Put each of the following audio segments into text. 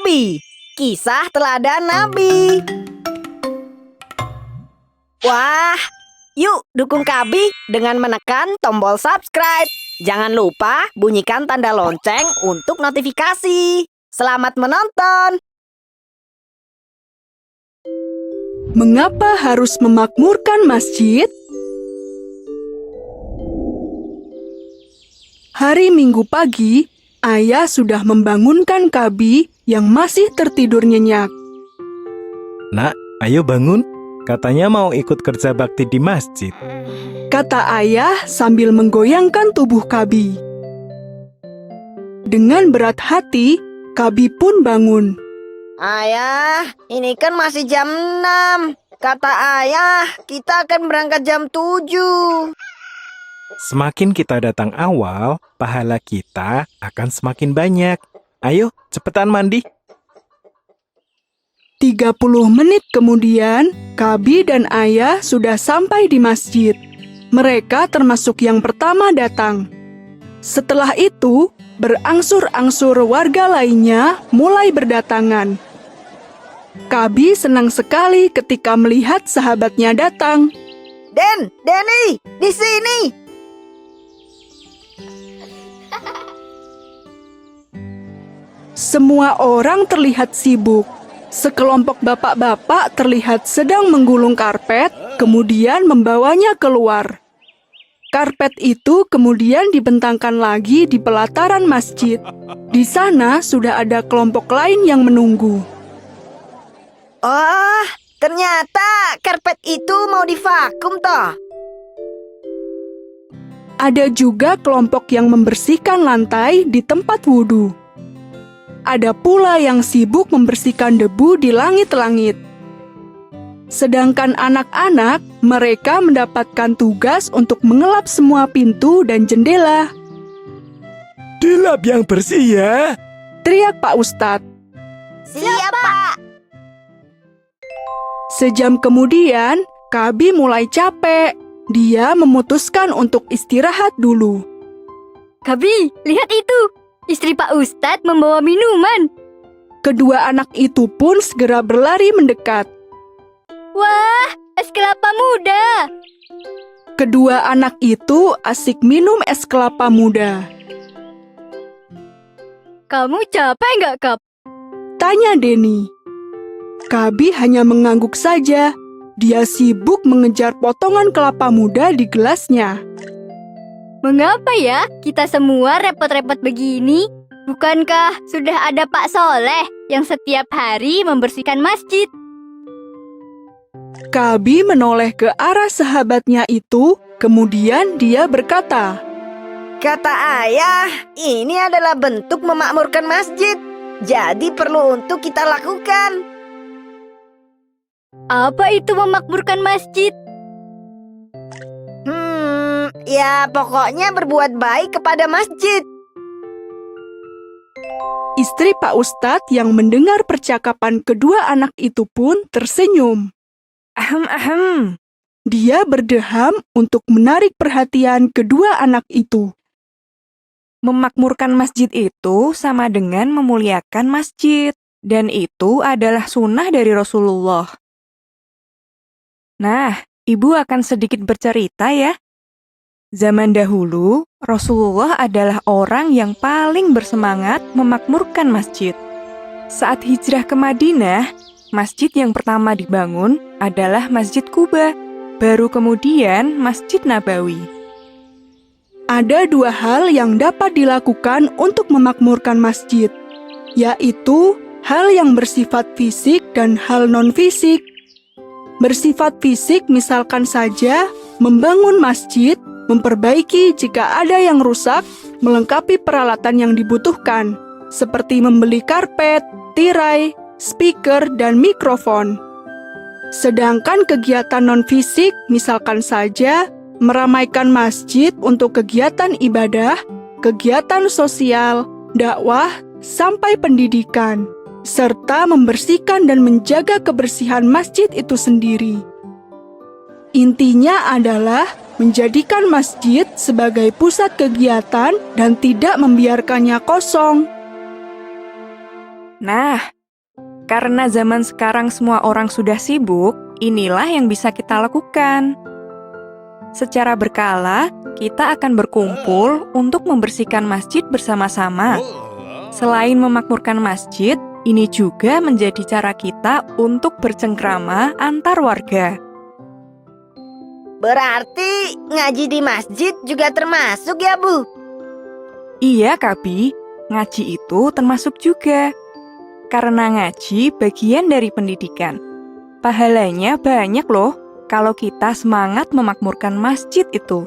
Kabi, kisah teladan Nabi. Wah, yuk dukung Kabi dengan menekan tombol subscribe. Jangan lupa bunyikan tanda lonceng untuk notifikasi. Selamat menonton. Mengapa harus memakmurkan masjid? Hari Minggu pagi, ayah sudah membangunkan Kabi yang masih tertidur nyenyak. Nak, ayo bangun. Katanya mau ikut kerja bakti di masjid. Kata ayah sambil menggoyangkan tubuh Kabi. Dengan berat hati, Kabi pun bangun. Ayah, ini kan masih jam 6. Kata ayah, kita akan berangkat jam 7. Semakin kita datang awal, pahala kita akan semakin banyak. Ayo, cepetan mandi. 30 menit kemudian, Kabi dan ayah sudah sampai di masjid. Mereka termasuk yang pertama datang. Setelah itu, berangsur-angsur warga lainnya mulai berdatangan. Kabi senang sekali ketika melihat sahabatnya datang. Denny, di sini. Semua orang terlihat sibuk. Sekelompok bapak-bapak terlihat sedang menggulung karpet, kemudian membawanya keluar. Karpet itu kemudian dibentangkan lagi di pelataran masjid. Di sana sudah ada kelompok lain yang menunggu. Oh, ternyata karpet itu mau divakum toh. Ada juga kelompok yang membersihkan lantai di tempat wudhu. Ada pula yang sibuk membersihkan debu di langit-langit. Sedangkan anak-anak, mereka mendapatkan tugas untuk mengelap semua pintu dan jendela. Dilap yang bersih ya. Teriak Pak Ustadz. Siap, Pak. Sejam kemudian, Kabi mulai capek. Dia memutuskan untuk istirahat dulu. Kabi, lihat itu. Istri Pak Ustadz membawa minuman. Kedua anak itu pun segera berlari mendekat. Wah, es kelapa muda. Kedua anak itu asik minum es kelapa muda. Kamu capek nggak, Kap? Tanya Denny. Kabi hanya mengangguk saja. Dia sibuk mengejar potongan kelapa muda di gelasnya. Mengapa ya kita semua repot-repot begini? Bukankah sudah ada Pak Soleh yang setiap hari membersihkan masjid? Kabi menoleh ke arah sahabatnya itu, kemudian dia berkata, Kata ayah, ini adalah bentuk memakmurkan masjid. Jadi perlu untuk kita lakukan. Apa itu memakmurkan masjid? Ya pokoknya berbuat baik kepada masjid. Istri Pak Ustadz yang mendengar percakapan kedua anak itu pun tersenyum. Ahem. Dia berdeham untuk menarik perhatian kedua anak itu. Memakmurkan masjid itu sama dengan memuliakan masjid, dan itu adalah sunnah dari Rasulullah. Nah, Ibu akan sedikit bercerita ya. Zaman dahulu, Rasulullah adalah orang yang paling bersemangat memakmurkan masjid. Saat hijrah ke Madinah, masjid yang pertama dibangun adalah Masjid Quba, baru kemudian Masjid Nabawi. Ada dua hal yang dapat dilakukan untuk memakmurkan masjid, yaitu hal yang bersifat fisik dan hal non-fisik. Bersifat fisik misalkan saja membangun masjid, memperbaiki jika ada yang rusak, melengkapi peralatan yang dibutuhkan, seperti membeli karpet, tirai, speaker, dan mikrofon. Sedangkan kegiatan non-fisik misalkan saja meramaikan masjid untuk kegiatan ibadah, kegiatan sosial, dakwah, sampai pendidikan, serta membersihkan dan menjaga kebersihan masjid itu sendiri. Intinya adalah menjadikan masjid sebagai pusat kegiatan dan tidak membiarkannya kosong. Nah, Karena zaman sekarang semua orang sudah sibuk, inilah yang bisa kita lakukan. Secara berkala, kita akan berkumpul untuk membersihkan masjid bersama-sama. Selain memakmurkan masjid, ini juga menjadi cara kita untuk bercengkrama antar warga. Berarti ngaji di masjid juga termasuk ya, Bu? Iya, Kabi, ngaji itu termasuk juga. Karena ngaji bagian dari pendidikan. Pahalanya banyak loh kalau kita semangat memakmurkan masjid itu.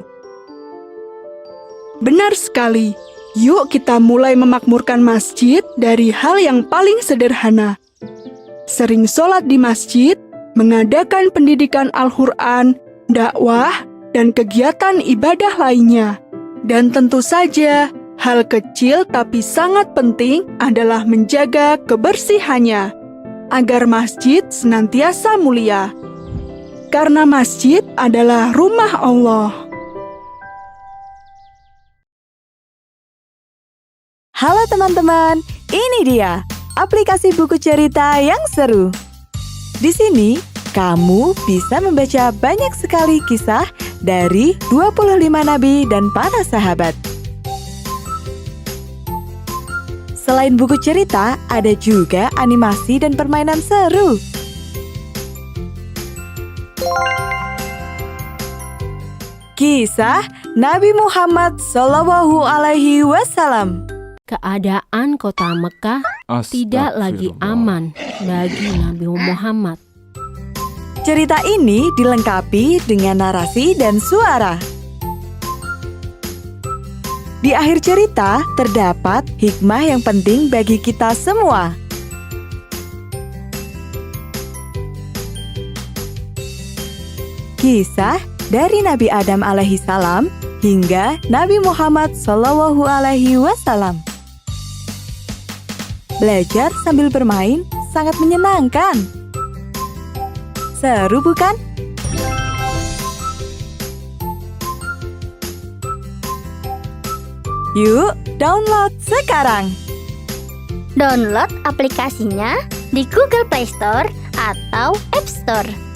Benar sekali. Yuk kita mulai memakmurkan masjid dari hal yang paling sederhana. Sering sholat di masjid, mengadakan pendidikan Al-Quran, dakwah, dan kegiatan ibadah lainnya. Dan tentu saja, hal kecil tapi sangat penting adalah menjaga kebersihannya, agar masjid senantiasa mulia. Karena masjid adalah rumah Allah. Halo teman-teman, ini dia aplikasi buku cerita yang seru. Di sini, kamu bisa membaca banyak sekali kisah dari 25 nabi dan para sahabat. Selain buku cerita, ada juga animasi dan permainan seru. Kisah Nabi Muhammad SAW. Keadaan kota Mekah tidak lagi aman bagi Nabi Muhammad. Cerita ini dilengkapi dengan narasi dan suara. Di akhir cerita terdapat hikmah yang penting bagi kita semua. Kisah dari Nabi Adam alaihissalam hingga Nabi Muhammad SAW. Belajar sambil bermain sangat menyenangkan. Seru bukan? Yuk, download sekarang. Download aplikasinya di Google Play Store atau App Store.